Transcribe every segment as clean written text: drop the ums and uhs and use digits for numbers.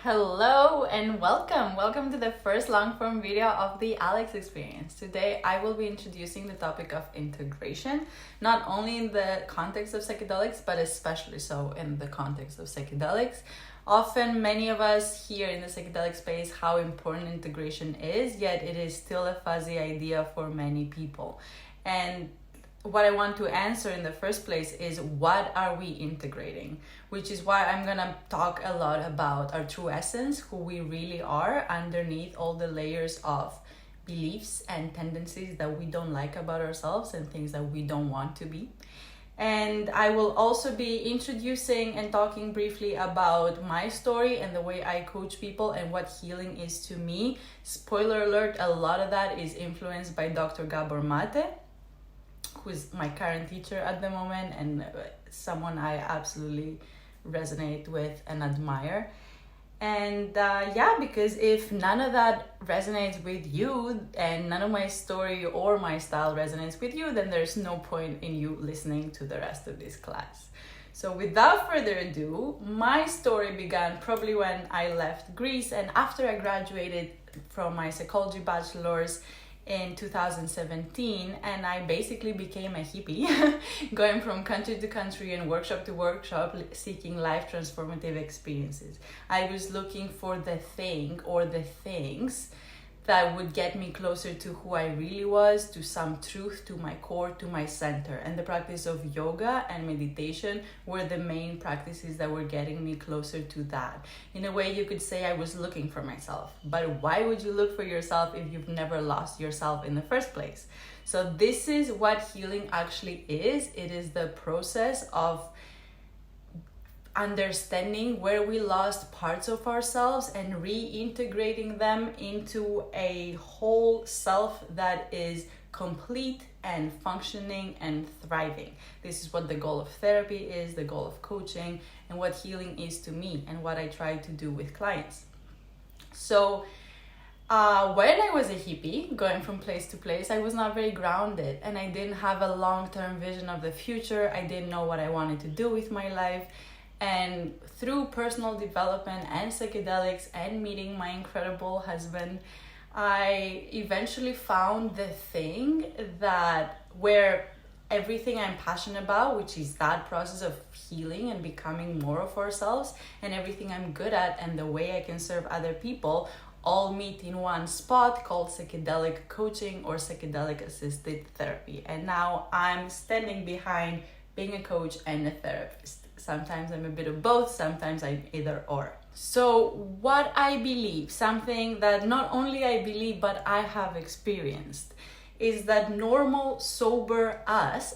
Hello and welcome. Welcome to the first long form video of the Alex experience. Today I will be introducing the topic of integration, not only in the context of psychedelics, but especially so in the context of psychedelics. Often many of us hear in the psychedelic space how important integration is, yet it is still a fuzzy idea for many people. And what I want to answer in the first place is, what are we integrating? Which is why I'm gonna talk a lot about our true essence, who we really are underneath all the layers of beliefs and tendencies that we don't like about ourselves and things that we don't want to be. And I will also be introducing and talking briefly about my story and the way I coach people and what healing is to me. Spoiler alert, a lot of that is influenced by Dr. Gabor Mate, who's my current teacher at the moment and someone I absolutely resonate with and admire. And because if none of that resonates with you and none of my story or my style resonates with you, then there's no point in you listening to the rest of this class. So without further ado, my story began probably when I left Greece and after I graduated from my psychology bachelor's in 2017, and I basically became a hippie going from country to country and workshop to workshop seeking life transformative experiences. I was looking for the thing or the things that would get me closer to who I really was, to some truth, to my core, to my center. And the practice of yoga and meditation were the main practices that were getting me closer to that. In a way, you could say I was looking for myself. But why would you look for yourself if you've never lost yourself in the first place? So this is what healing actually is. It is the process of understanding where we lost parts of ourselves and reintegrating them into a whole self that is complete and functioning and thriving. This is what the goal of therapy is, the goal of coaching, and what healing is to me and what I try to do with clients. So when I was a hippie, going from place to place, I was not very grounded and I didn't have a long-term vision of the future. I didn't know what I wanted to do with my life. And through personal development and psychedelics and meeting my incredible husband, I eventually found the thing that where everything I'm passionate about, which is that process of healing and becoming more of ourselves, and everything I'm good at and the way I can serve other people, all meet in one spot called psychedelic coaching or psychedelic assisted therapy. And now I'm standing behind being a coach and a therapist. Sometimes I'm a bit of both, sometimes I'm either or. So what I believe, something that not only I believe but I have experienced, is that normal, sober us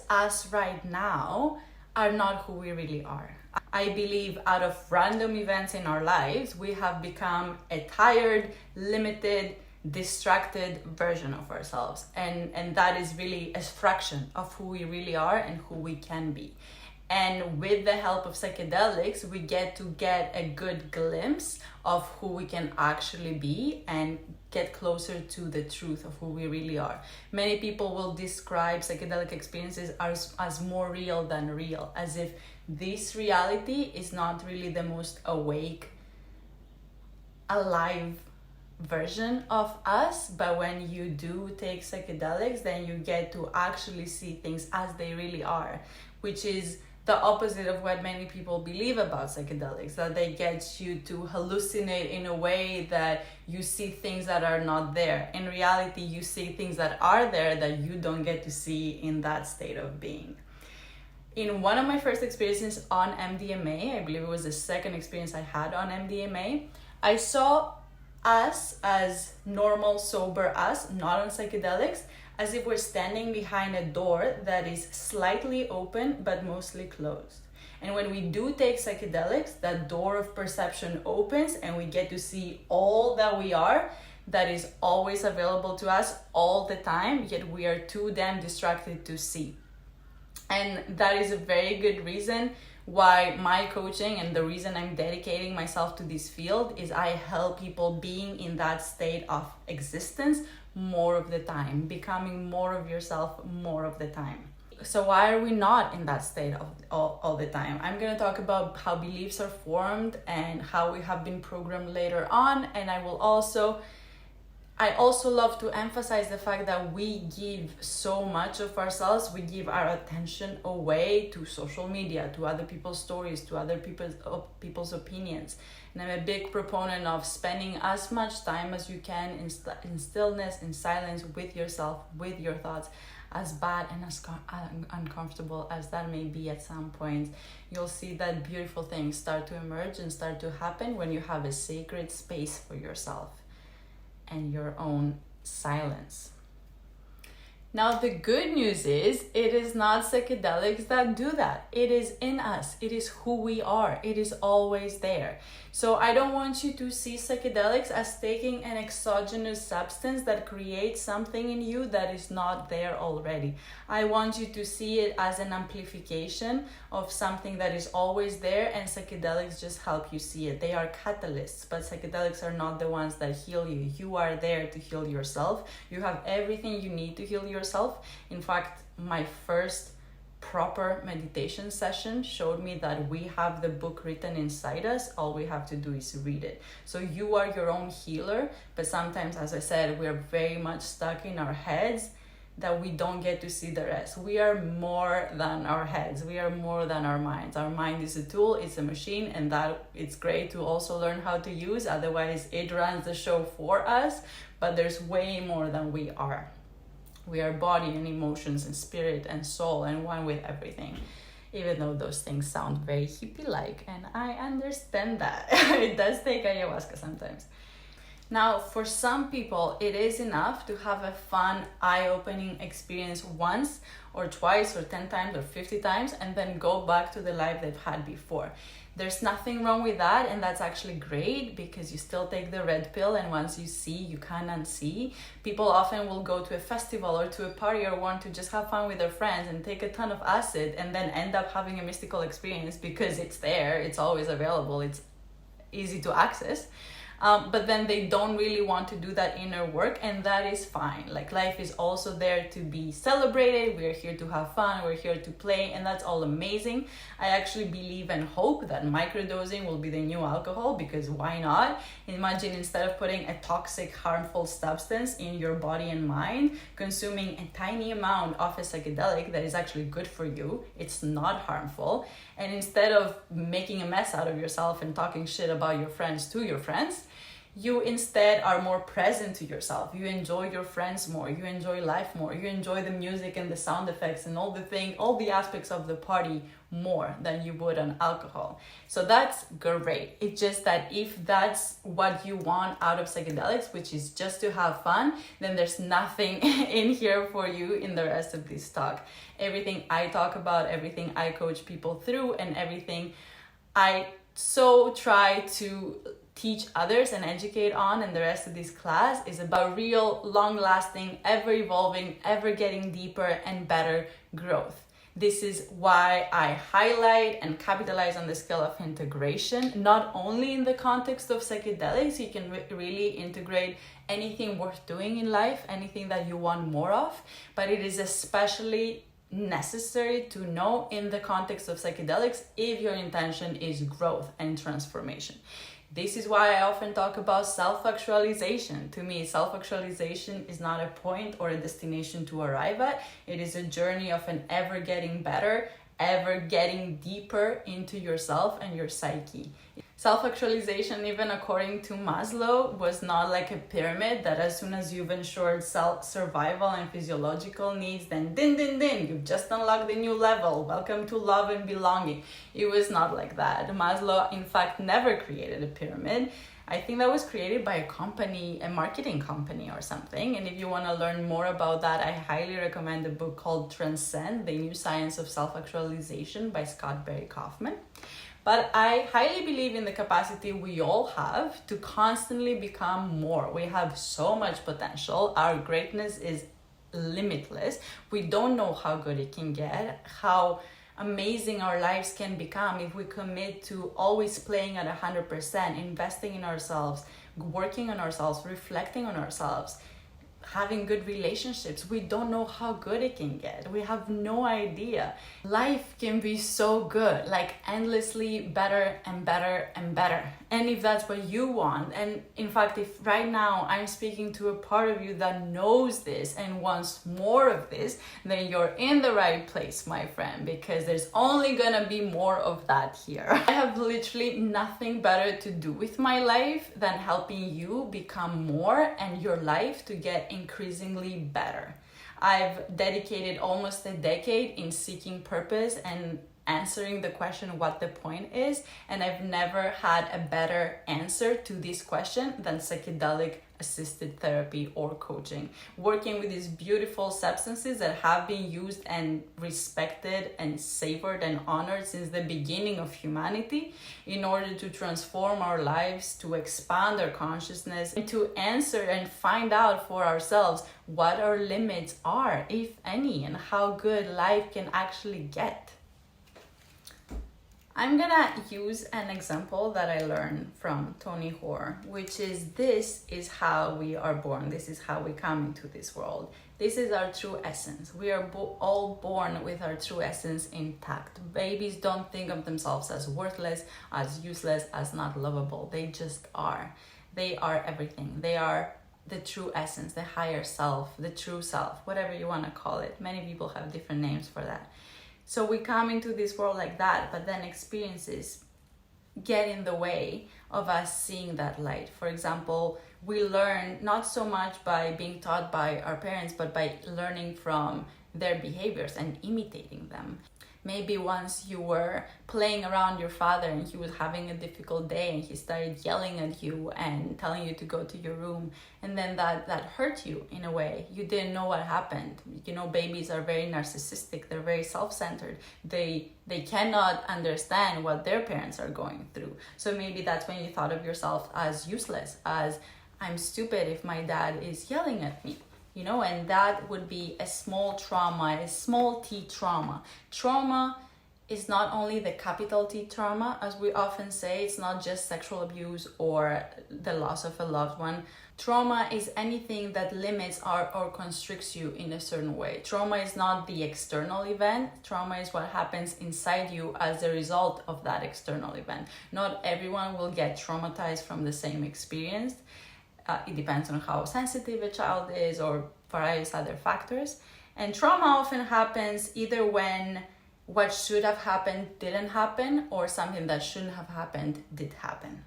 right now, are not who we really are. I believe out of random events in our lives, we have become a tired, limited, distracted version of ourselves. And that is really a fraction of who we really are and who we can be. And with the help of psychedelics, we get a good glimpse of who we can actually be and get closer to the truth of who we really are. Many people will describe psychedelic experiences as more real than real, as if this reality is not really the most awake, alive version of us. But when you do take psychedelics, then you get to actually see things as they really are, which is the opposite of what many people believe about psychedelics, that they get you to hallucinate in a way that you see things that are not there. In reality, you see things that are there that you don't get to see in that state of being. In one of my first experiences on MDMA, I believe it was the second experience I had on MDMA, I saw us as normal, sober us, not on psychedelics, as if we're standing behind a door that is slightly open but mostly closed. And when we do take psychedelics, that door of perception opens and we get to see all that we are, that is always available to us all the time, yet we are too damn distracted to see. And that is a very good reason why my coaching and the reason I'm dedicating myself to this field is I help people being in that state of existence more of the time, becoming more of yourself more of the time. why are we not in that state of all the time? I'm going to talk about how beliefs are formed and how we have been programmed later on. And I also love to emphasize the fact that we give so much of ourselves. We give our attention away to social media, to other people's stories, to other people's opinions. And I'm a big proponent of spending as much time as you can in stillness, in silence, with yourself, with your thoughts. As bad and as uncomfortable as that may be at some point, you'll see that beautiful things start to emerge and start to happen when you have a sacred space for yourself and your own silence. Now, the good news is it is not psychedelics that do that. It is in us. It is who we are. It is always there. So I don't want you to see psychedelics as taking an exogenous substance that creates something in you that is not there already. I want you to see it as an amplification of something that is always there, and psychedelics just help you see it. They are catalysts, but psychedelics are not the ones that heal you. You are there to heal yourself. You have everything you need to heal yourself. In fact, my first proper meditation session showed me that we have the book written inside us. All we have to do is read it. So you are your own healer, but sometimes, as I said, we're very much stuck in our heads that we don't get to see the rest. We are more than our heads. We are more than our minds. Our mind is a tool, it's a machine, and that it's great to also learn how to use. Otherwise, it runs the show for us, but there's way more than we are. We are body and emotions and spirit and soul and one with everything, even though those things sound very hippie-like, and I understand that. It does take ayahuasca sometimes. Now, for some people, it is enough to have a fun, eye-opening experience once or twice or 10 times or 50 times and then go back to the life they've had before. There's nothing wrong with that, and that's actually great because you still take the red pill, and once you see, you can unsee. People often will go to a festival or to a party or want to just have fun with their friends and take a ton of acid and then end up having a mystical experience because it's there, it's always available, it's easy to access. But then they don't really want to do that inner work, and that is fine. Like, life is also there to be celebrated. We're here to have fun, we're here to play, and that's all amazing. I actually believe and hope that microdosing will be the new alcohol, because why not? Imagine, instead of putting a toxic, harmful substance in your body and mind, consuming a tiny amount of a psychedelic that is actually good for you. It's not harmful. And instead of making a mess out of yourself and talking shit about your friends to your friends, you instead are more present to yourself. You enjoy your friends more, you enjoy life more, you enjoy the music and the sound effects and all the aspects of the party more than you would on alcohol. So that's great. It's just that if that's what you want out of psychedelics, which is just to have fun, then there's nothing in here for you in the rest of this talk. Everything I talk about, everything I coach people through, and everything I so try to teach others and educate on in the rest of this class is about real, long-lasting, ever-evolving, ever-getting deeper and better growth. This is why I highlight and capitalize on the skill of integration, not only in the context of psychedelics. You can really integrate anything worth doing in life, anything that you want more of, but it is especially necessary to know in the context of psychedelics if your intention is growth and transformation. This is why I often talk about self-actualization. To me, self-actualization is not a point or a destination to arrive at. It is a journey of an ever getting better, ever getting deeper into yourself and your psyche. Self-actualization, even according to Maslow, was not like a pyramid that as soon as you've ensured survival and physiological needs, then you've just unlocked a new level. Welcome to love and belonging. It was not like that. Maslow, in fact, never created a pyramid. I think that was created by a company, a marketing company or something. And if you want to learn more about that, I highly recommend a book called Transcend, The New Science of Self-Actualization by Scott Barry Kaufman. But I highly believe in the capacity we all have to constantly become more. We have so much potential. Our greatness is limitless. We don't know how good it can get, how amazing our lives can become if we commit to always playing at 100%, investing in ourselves, working on ourselves, reflecting on ourselves, having good relationships. We don't know how good it can get. We have no idea. Life can be so good, like endlessly better and better and better. And if that's what you want, and in fact, if right now I'm speaking to a part of you that knows this and wants more of this, then you're in the right place, my friend, because there's only gonna be more of that here. I have literally nothing better to do with my life than helping you become more and your life to get increasingly better. I've dedicated almost a decade in seeking purpose and answering the question what the point is, and I've never had a better answer to this question than psychedelic assisted therapy or coaching. Working with these beautiful substances that have been used and respected and savored and honored since the beginning of humanity in order to transform our lives, to expand our consciousness, and to answer and find out for ourselves what our limits are, if any, and how good life can actually get. I'm gonna use an example that I learned from Tony Hoare, which is this is how we are born. This is how we come into this world. This is our true essence. We are all born with our true essence intact. Babies don't think of themselves as worthless, as useless, as not lovable. They just are. They are everything. They are the true essence, the higher self, the true self, whatever you want to call it. Many people have different names for that. So we come into this world like that, but then experiences get in the way of us seeing that light. For example, we learn not so much by being taught by our parents, but by learning from their behaviors and imitating them. Maybe once you were playing around your father and he was having a difficult day and he started yelling at you and telling you to go to your room, and then that hurt you in a way. You didn't know what happened. You know, babies are very narcissistic. They're very self-centered. They cannot understand what their parents are going through. So maybe that's when you thought of yourself as useless, as I'm stupid if my dad is yelling at me. You know, and that would be a small trauma, a small t trauma. Trauma is not only the capital T trauma, as we often say. It's not just sexual abuse or the loss of a loved one. Trauma is anything that limits or constricts you in a certain way. Trauma is not the external event. Trauma is what happens inside you as a result of that external event. Not everyone will get traumatized from the same experience. It depends on how sensitive a child is or various other factors. And trauma often happens either when what should have happened didn't happen or something that shouldn't have happened did happen.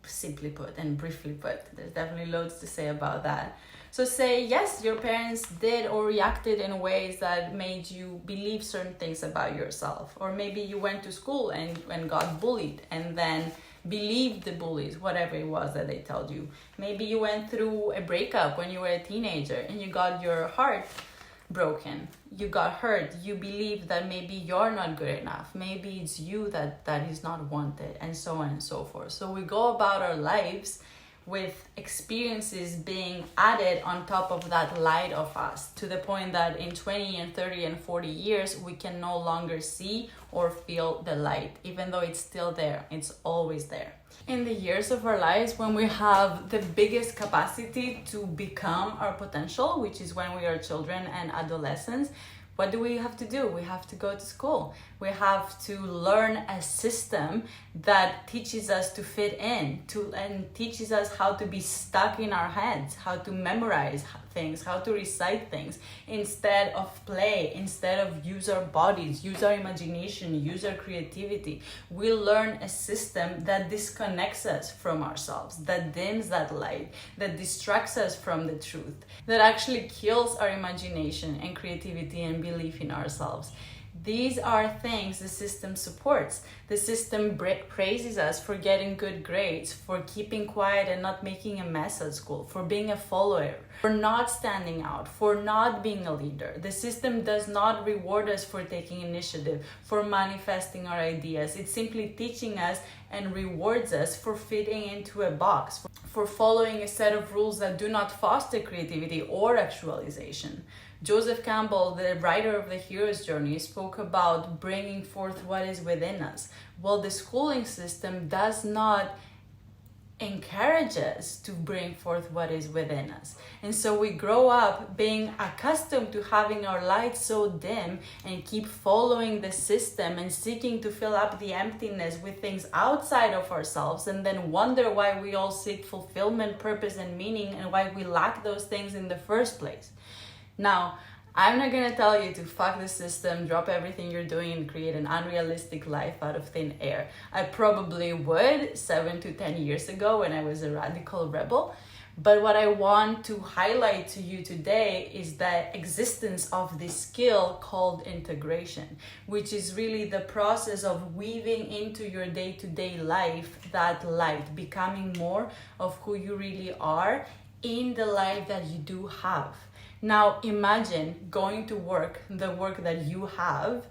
Simply put and briefly put, there's definitely loads to say about that. So say, yes, your parents did or reacted in ways that made you believe certain things about yourself. Or maybe you went to school and got bullied and then believed the bullies, whatever it was that they told you. Maybe you went through a breakup when you were a teenager and you got your heart broken. You got hurt. You believed that maybe you're not good enough. Maybe it's you that is not wanted, and so on and so forth. So we go about our lives with experiences being added on top of that light of us, to the point that in 20 and 30 and 40 years, we can no longer see or feel the light, even though it's still there. It's always there. In the years of our lives when we have the biggest capacity to become our potential, which is when we are children and adolescents, what do we have to do? We have to go to school. We have to learn a system that teaches us to fit in, and teaches us how to be stuck in our heads, how to memorize things, how to recite things, instead of play, instead of use our bodies, use our imagination, use our creativity. We learn a system that disconnects us from ourselves, that dims that light, that distracts us from the truth, that actually kills our imagination and creativity and belief in ourselves. These are things the system supports. The system praises us for getting good grades, for keeping quiet and not making a mess at school, for being a follower, for not standing out, for not being a leader. The system does not reward us for taking initiative, for manifesting our ideas. It's simply teaching us and rewards us for fitting into a box, for following a set of rules that do not foster creativity or actualization. Joseph Campbell, the writer of The Hero's Journey, spoke about bringing forth what is within us. Well, the schooling system does not encourage us to bring forth what is within us. And so we grow up being accustomed to having our light so dim and keep following the system and seeking to fill up the emptiness with things outside of ourselves, and then wonder why we all seek fulfillment, purpose, and meaning, and why we lack those things in the first place. Now, I'm not gonna tell you to fuck the system, drop everything you're doing, and create an unrealistic life out of thin air. I probably would 7 to 10 years ago when I was a radical rebel. But what I want to highlight to you today is the existence of this skill called integration, which is really the process of weaving into your day-to-day life that light, becoming more of who you really are in the life that you do have. Now imagine going to work, the work that you have,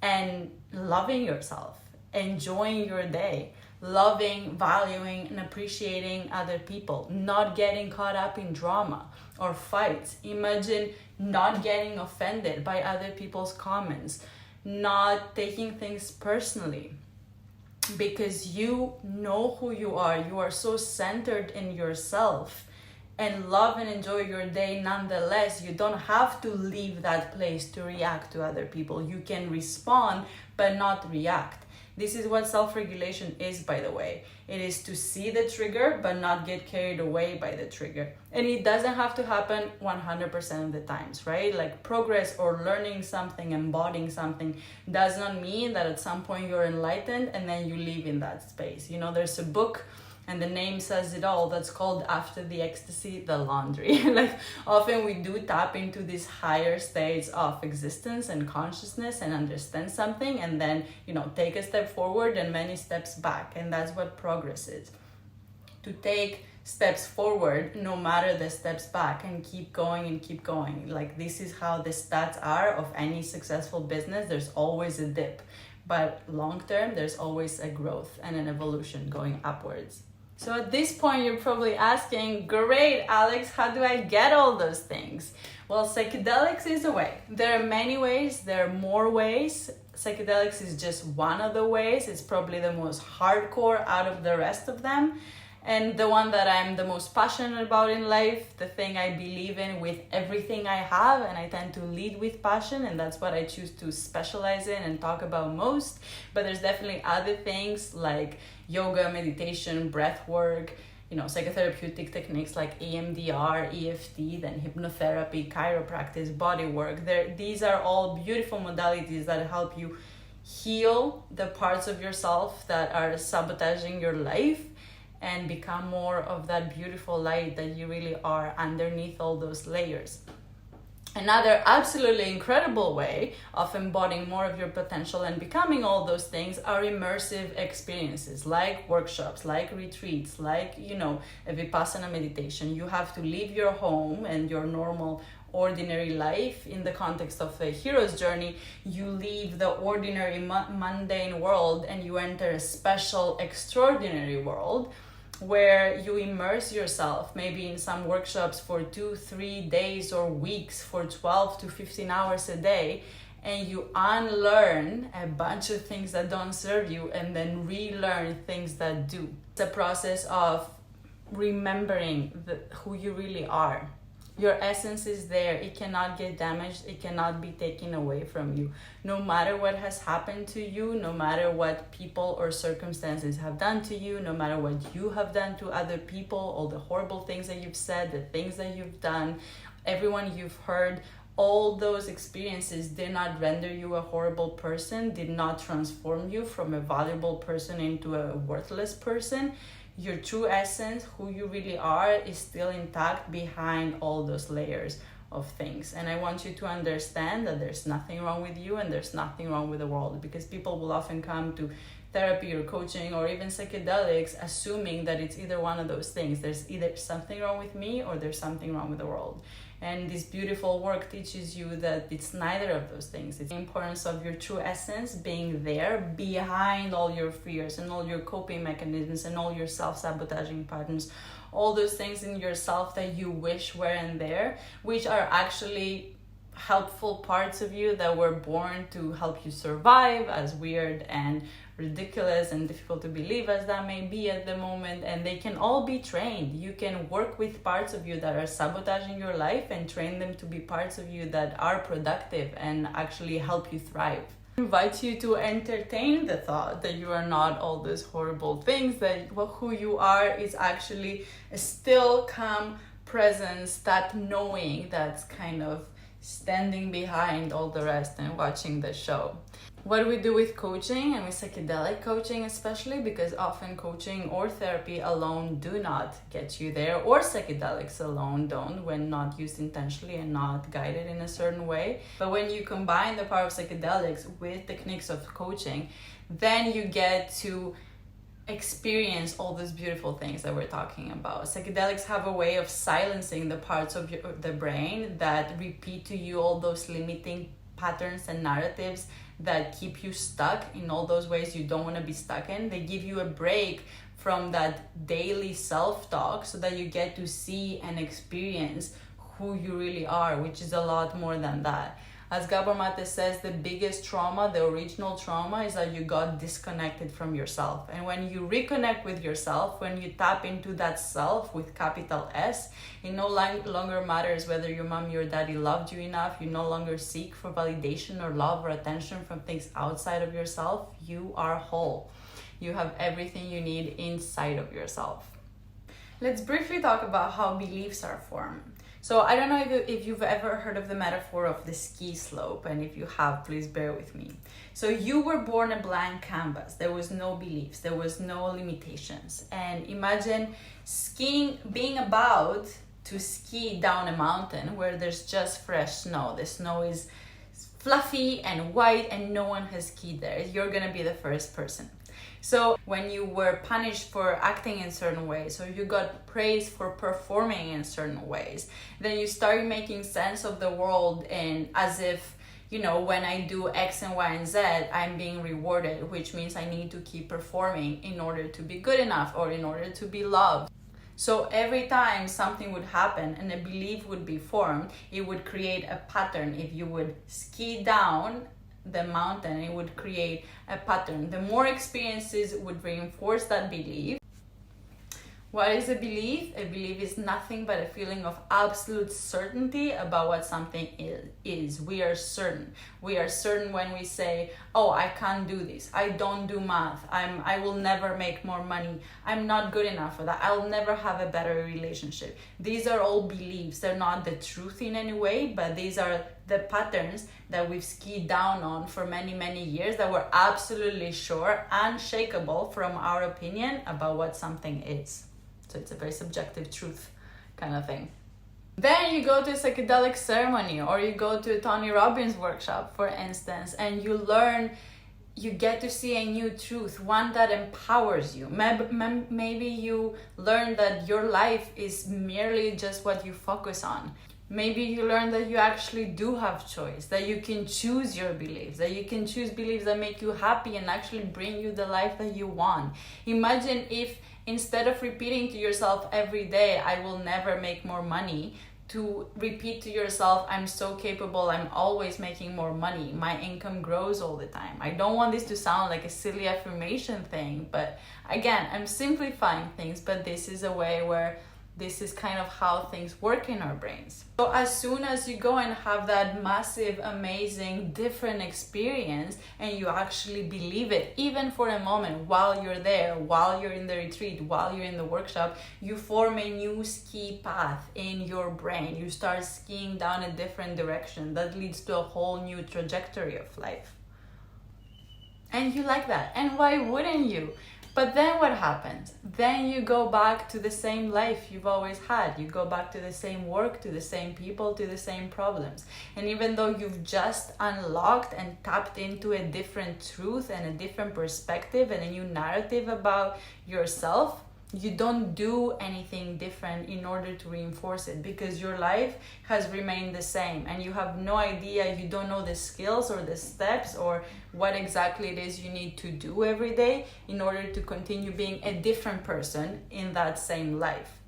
and loving yourself, enjoying your day, loving, valuing, and appreciating other people, not getting caught up in drama or fights. Imagine not getting offended by other people's comments, not taking things personally, because you know who you are. You are so centered in yourself and love and enjoy your day nonetheless. You don't have to leave that place to react to other people. You can respond but not react. This is what self-regulation is, by the way. It is to see the trigger but not get carried away by the trigger. And it doesn't have to happen 100% of the times, right? Like progress or learning something, embodying something does not mean that at some point you're enlightened and then you live in that space. You know, there's a book, and the name says it all, that's called After the Ecstasy, the Laundry. Like often we do tap into these higher states of existence and consciousness and understand something, and then, you know, take a step forward and many steps back. And that's what progress is. To take steps forward no matter the steps back, and keep going and keep going. Like this is how the stats are of any successful business. There's always a dip, but long term there's always a growth and an evolution going upwards. So at this point, you're probably asking, great, Alex, how do I get all those things? Well, psychedelics is a way. There are many ways, there are more ways. Psychedelics is just one of the ways. It's probably the most hardcore out of the rest of them. And the one that I'm the most passionate about in life, the thing I believe in with everything I have, and I tend to lead with passion, and that's what I choose to specialize in and talk about most. But there's definitely other things like yoga, meditation, breath work, you know, psychotherapeutic techniques like EMDR, EFT, then hypnotherapy, chiropractic, body work. These are all beautiful modalities that help you heal the parts of yourself that are sabotaging your life and become more of that beautiful light that you really are underneath all those layers. Another absolutely incredible way of embodying more of your potential and becoming all those things are immersive experiences, like workshops, like retreats, like, you know, a Vipassana meditation. You have to leave your home and your normal ordinary life in the context of a hero's journey. You leave the ordinary mundane world and you enter a special extraordinary world where you immerse yourself maybe in some workshops for 2-3 days or weeks for 12 to 15 hours a day, and you unlearn a bunch of things that don't serve you and then relearn things that do. It's a process of remembering who you really are. Your essence is there. It cannot get damaged. It cannot be taken away from you. No matter what has happened to you, no matter what people or circumstances have done to you, no matter what you have done to other people, all the horrible things that you've said, the things that you've done, everyone you've hurt, all those experiences did not render you a horrible person, did not transform you from a valuable person into a worthless person. Your true essence, who you really are, is still intact behind all those layers of things. And I want you to understand that there's nothing wrong with you and there's nothing wrong with the world, because people will often come to therapy or coaching or even psychedelics assuming that it's either one of those things. There's either something wrong with me or there's something wrong with the world. And this beautiful work teaches you that it's neither of those things. It's the importance of your true essence being there behind all your fears and all your coping mechanisms and all your self-sabotaging patterns, all those things in yourself that you wish weren't there, which are actually helpful parts of you that were born to help you survive, as weird and ridiculous and difficult to believe as that may be at the moment, and they can all be trained. You can work with parts of you that are sabotaging your life and train them to be parts of you that are productive and actually help you thrive. I invite you to entertain the thought that you are not all these horrible things, that who you are is actually a still, calm presence, that knowing that's kind of standing behind all the rest and watching the show. What we do with coaching and with psychedelic coaching especially, because often coaching or therapy alone do not get you there, or psychedelics alone don't when not used intentionally and not guided in a certain way. But when you combine the power of psychedelics with techniques of coaching, then you get to experience all these beautiful things that we're talking about. Psychedelics have a way of silencing the parts of the brain that repeat to you all those limiting patterns and narratives that keep you stuck in all those ways you don't want to be stuck in. They give you a break from that daily self-talk so that you get to see and experience who you really are, which is a lot more than that. As Gabor Mate says, the biggest trauma, the original trauma, is that you got disconnected from yourself. And when you reconnect with yourself, when you tap into that self with capital S, it no longer matters whether your mommy or daddy loved you enough. You no longer seek for validation or love or attention from things outside of yourself. You are whole. You have everything you need inside of yourself. Let's briefly talk about how beliefs are formed. So I don't know if you've ever heard of the metaphor of the ski slope, and if you have, please bear with me. So you were born a blank canvas. There was no beliefs, there was no limitations. And imagine skiing, being about to ski down a mountain where there's just fresh snow. The snow is fluffy and white and no one has skied there. You're gonna be the first person. So when you were punished for acting in certain ways, or you got praised for performing in certain ways, then you start making sense of the world, and as if, when I do X and Y and Z, I'm being rewarded, which means I need to keep performing in order to be good enough or in order to be loved. So every time something would happen and a belief would be formed, it would create a pattern. If you would ski down the mountain, it would create a pattern. The more experiences would reinforce that belief. What is a belief? A belief is nothing but a feeling of absolute certainty about what something is. We are certain. We are certain when we say, oh, I can't do this. I don't do math. I will never make more money. I'm not good enough for that. I'll never have a better relationship. These are all beliefs. They're not the truth in any way, but these are the patterns that we've skied down on for many, many years, that we're absolutely sure, unshakable from our opinion about what something is. So it's a very subjective truth kind of thing. Then you go to a psychedelic ceremony, or you go to a Tony Robbins workshop, for instance, and you learn, you get to see a new truth, one that empowers you. Maybe you learn that your life is merely just what you focus on. Maybe you learn that you actually do have choice, that you can choose your beliefs, that you can choose beliefs that make you happy and actually bring you the life that you want. Imagine if instead of repeating to yourself every day, I will never make more money, to repeat to yourself, I'm so capable, I'm always making more money, my income grows all the time. I don't want this to sound like a silly affirmation thing, but again, I'm simplifying things, but this is a way where this is kind of how things work in our brains. So as soon as you go and have that massive, amazing, different experience, and you actually believe it, even for a moment, while you're there, while you're in the retreat, while you're in the workshop, you form a new ski path in your brain. You start skiing down a different direction that leads to a whole new trajectory of life. And you like that. And why wouldn't you? But then what happens? Then you go back to the same life you've always had. You go back to the same work, to the same people, to the same problems. And even though you've just unlocked and tapped into a different truth and a different perspective and a new narrative about yourself, you don't do anything different in order to reinforce it, because your life has remained the same and you have no idea, you don't know the skills or the steps or what exactly it is you need to do every day in order to continue being a different person in that same life.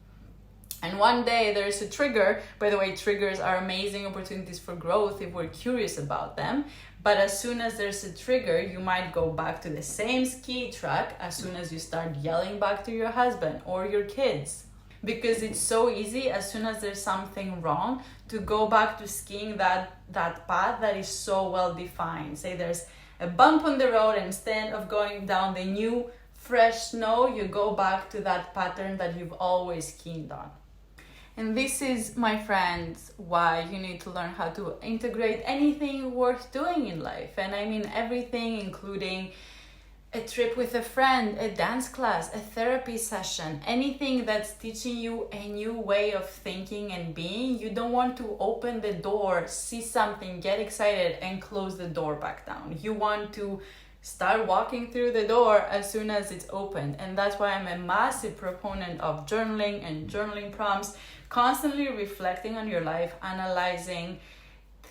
And one day there's a trigger. By the way, triggers are amazing opportunities for growth if we're curious about them. But as soon as there's a trigger, you might go back to the same ski track as soon as you start yelling back to your husband or your kids. Because it's so easy, as soon as there's something wrong, to go back to skiing that path that is so well defined. Say there's a bump on the road, and instead of going down the new fresh snow, you go back to that pattern that you've always skied on. And this is, my friends, why you need to learn how to integrate anything worth doing in life. And I mean everything, including a trip with a friend, a dance class, a therapy session, anything that's teaching you a new way of thinking and being. You don't want to open the door, see something, get excited, and close the door back down. You want to start walking through the door as soon as it's opened. And that's why I'm a massive proponent of journaling and journaling prompts, constantly reflecting on your life, analyzing,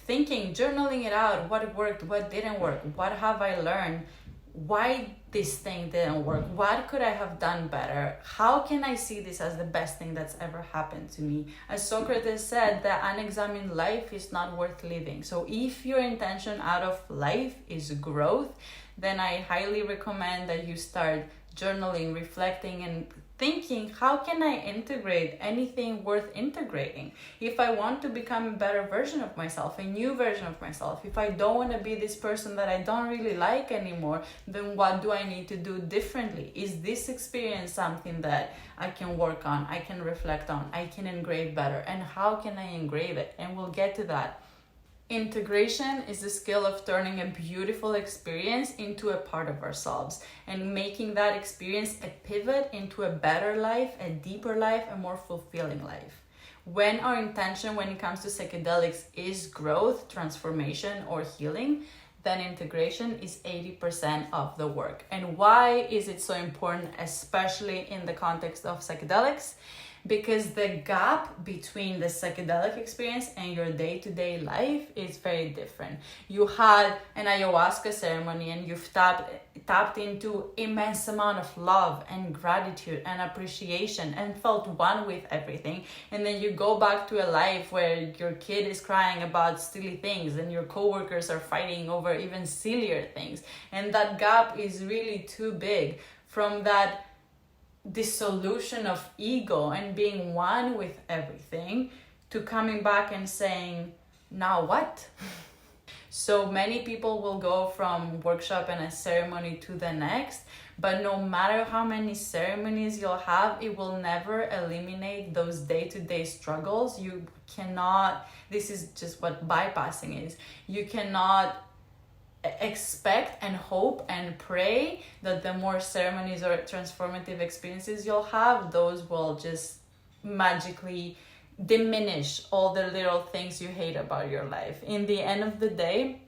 thinking, journaling it out. What worked, what didn't work, what have I learned, why this thing didn't work, what could I have done better, how can I see this as the best thing that's ever happened to me. As Socrates said, the unexamined life is not worth living. So if your intention out of life is growth, then I highly recommend that you start journaling, reflecting, and thinking, how can I integrate anything worth integrating? If I want to become a better version of myself, a new version of myself, if I don't want to be this person that I don't really like anymore, then what do I need to do differently? Is this experience something that I can work on, I can reflect on, I can engrave better? And how can I engrave it? And we'll get to that. Integration is the skill of turning a beautiful experience into a part of ourselves and making that experience a pivot into a better life, a deeper life, a more fulfilling life. When our intention when it comes to psychedelics is growth, transformation, or healing, then integration is 80% of the work. And why is it so important, especially in the context of psychedelics? Because the gap between the psychedelic experience and your day-to-day life is very different. You had an ayahuasca ceremony and you've tapped into immense amount of love and gratitude and appreciation and felt one with everything. And then you go back to a life where your kid is crying about silly things and your coworkers are fighting over even sillier things. And that gap is really too big from that dissolution of ego and being one with everything to coming back and saying, now what? So many people will go from workshop and a ceremony to the next, but no matter how many ceremonies you'll have, it will never eliminate those day-to-day struggles. You cannot, this is just what bypassing is. You cannot expect and hope and pray that the more ceremonies or transformative experiences you'll have, those will just magically diminish all the little things you hate about your life. In the end of the day,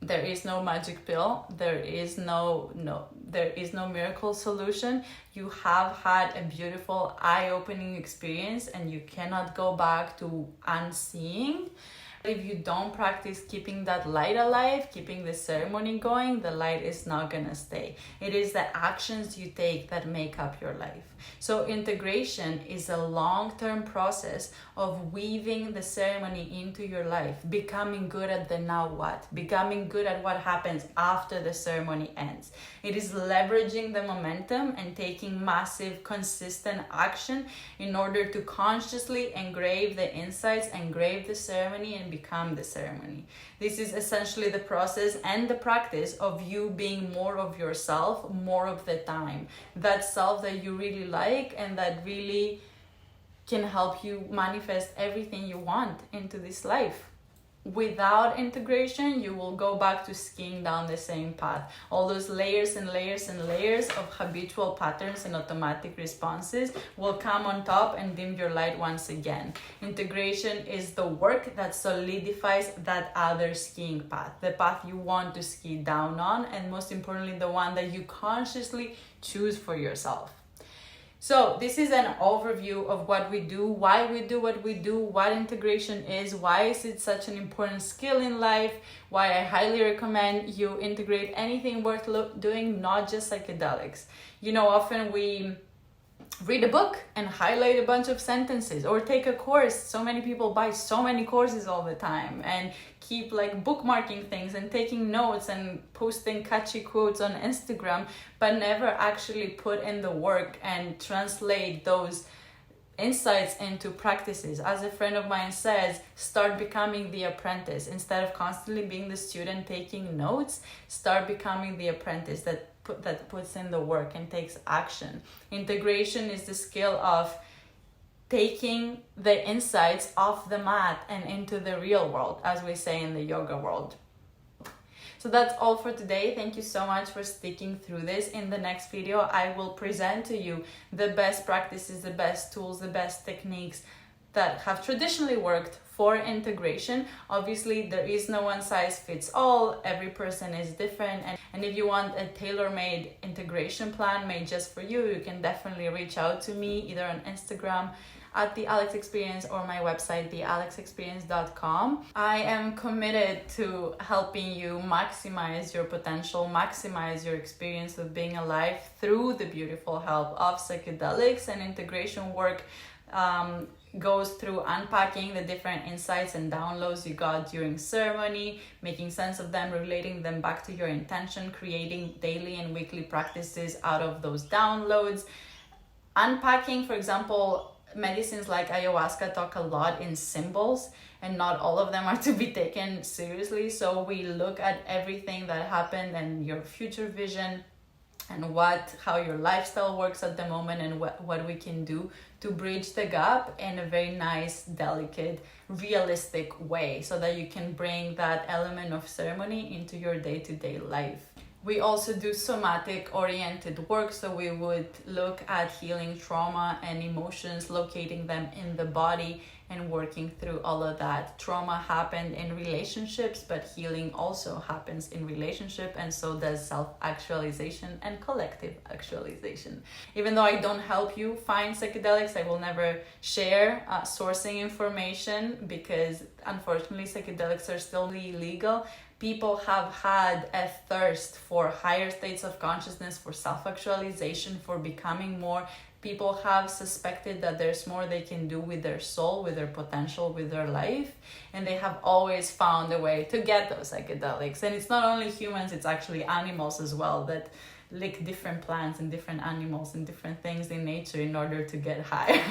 there is no magic pill. There is no miracle solution. You have had a beautiful eye-opening experience and you cannot go back to unseeing. If you don't practice keeping that light alive, keeping the ceremony going, the light is not gonna stay. It is the actions you take that make up your life. So integration is a long-term process of weaving the ceremony into your life, becoming good at the now what, becoming good at what happens after the ceremony ends. It is leveraging the momentum and taking massive, consistent action in order to consciously engrave the insights, engrave the ceremony, and become the ceremony. This is essentially the process and the practice of you being more of yourself, more of the time. That self that you really like and that really can help you manifest everything you want into this life. Without integration, you will go back to skiing down the same path. All those layers and layers and layers of habitual patterns and automatic responses will come on top and dim your light once again. Integration is the work that solidifies that other skiing path, the path you want to ski down on, and most importantly, the one that you consciously choose for yourself. So this is an overview of what we do, why we do what we do, what integration is, why is it such an important skill in life, why I highly recommend you integrate anything worth doing, not just psychedelics. You know, often we read a book and highlight a bunch of sentences, or take a course. So many people buy so many courses all the time and keep like bookmarking things and taking notes and posting catchy quotes on Instagram, but never actually put in the work and translate those insights into practices. As a friend of mine says, start becoming the apprentice. Instead of constantly being the student taking notes, start becoming the apprentice that puts in the work and takes action. Integration is the skill of taking the insights off the mat and into the real world, as we say in the yoga world. So that's all for today. Thank you so much for sticking through this. In the next video, I will present to you the best practices, the best tools, the best techniques that have traditionally worked for integration. Obviously, there is no one size fits all. Every person is different. And if you want a tailor-made integration plan made just for you, you can definitely reach out to me either on Instagram at the Alex Experience or my website, thealexexperience.com. I am committed to helping you maximize your potential, maximize your experience of being alive through the beautiful help of psychedelics. And integration work goes through unpacking the different insights and downloads you got during ceremony, making sense of them, relating them back to your intention, creating daily and weekly practices out of those downloads. Unpacking, for example, medicines like ayahuasca talk a lot in symbols, and not all of them are to be taken seriously. So we look at everything that happened and your future vision and how your lifestyle works at the moment, and what we can do to bridge the gap in a very nice, delicate, realistic way, so that you can bring that element of ceremony into your day-to-day life. We also do somatic oriented work, so we would look at healing trauma and emotions, locating them in the body and working through all of that. Trauma happened in relationships, but healing also happens in relationship, and so does self-actualization and collective actualization. Even though I don't help you find psychedelics, I will never share sourcing information, because unfortunately psychedelics are still illegal. People have had a thirst for higher states of consciousness, for self-actualization, for becoming more. People have suspected that there's more they can do with their soul, with their potential, with their life. And they have always found a way to get those psychedelics. And it's not only humans, it's actually animals as well that lick different plants and different animals and different things in nature in order to get high.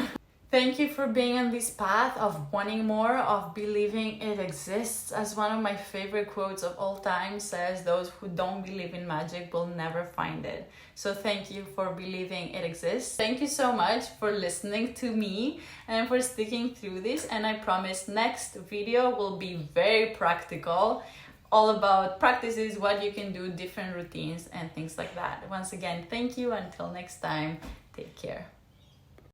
Thank you for being on this path of wanting more, of believing it exists. As one of my favorite quotes of all time says, those who don't believe in magic will never find it. So thank you for believing it exists. Thank you so much for listening to me and for sticking through this. And I promise next video will be very practical, all about practices, what you can do, different routines and things like that. Once again, thank you. Until next time, take care.